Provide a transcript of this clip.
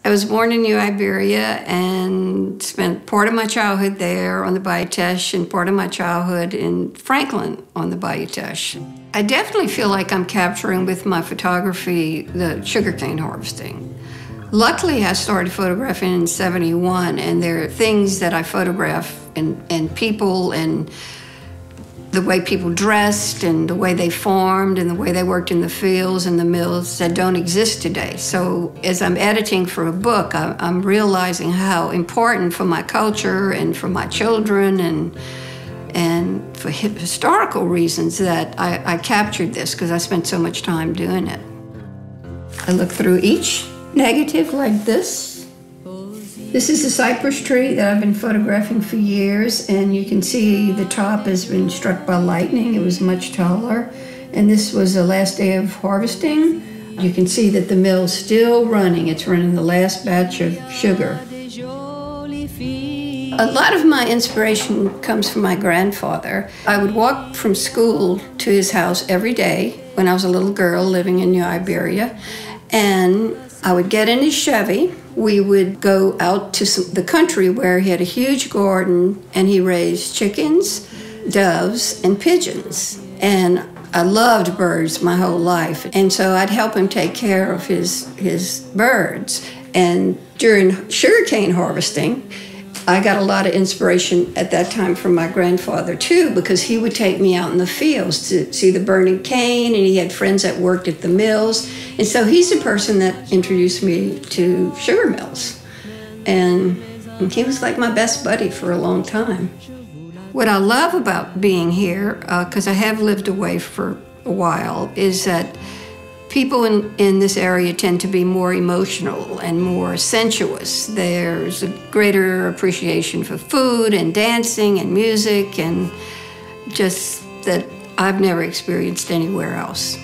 I was born in New Iberia and spent part of my childhood there on the Bayou Teche and part of my childhood in Franklin on the Bayou Teche. I definitely feel like I'm capturing with my photography the sugarcane harvesting. Luckily, I started photographing in '71, and there are things that I photograph and people and the way people dressed and the way they farmed and the way they worked in the fields and the mills that don't exist today. So as I'm editing for a book, I'm realizing how important for my culture and for my children and for historical reasons that I captured this because I spent so much time doing it. I look through each negative like this. This is a cypress tree that I've been photographing for years, and you can see the top has been struck by lightning. It was much taller, and this was the last day of harvesting. You can see that the mill's still running. It's running the last batch of sugar. A lot of my inspiration comes from my grandfather. I would walk from school to his house every day when I was a little girl living in New Iberia, and I would get in his Chevy. We would go out to the country where he had a huge garden and he raised chickens, doves, and pigeons. And I loved birds my whole life. And so I'd help him take care of his birds. And during sugarcane harvesting, I got a lot of inspiration at that time from my grandfather too, because he would take me out in the fields to see the burning cane, and he had friends that worked at the mills. And so he's the person that introduced me to sugar mills. And he was like my best buddy for a long time. What I love about being here, because I have lived away for a while, is that people in this area tend to be more emotional and more sensuous. There's a greater appreciation for food and dancing and music, and just that I've never experienced anywhere else.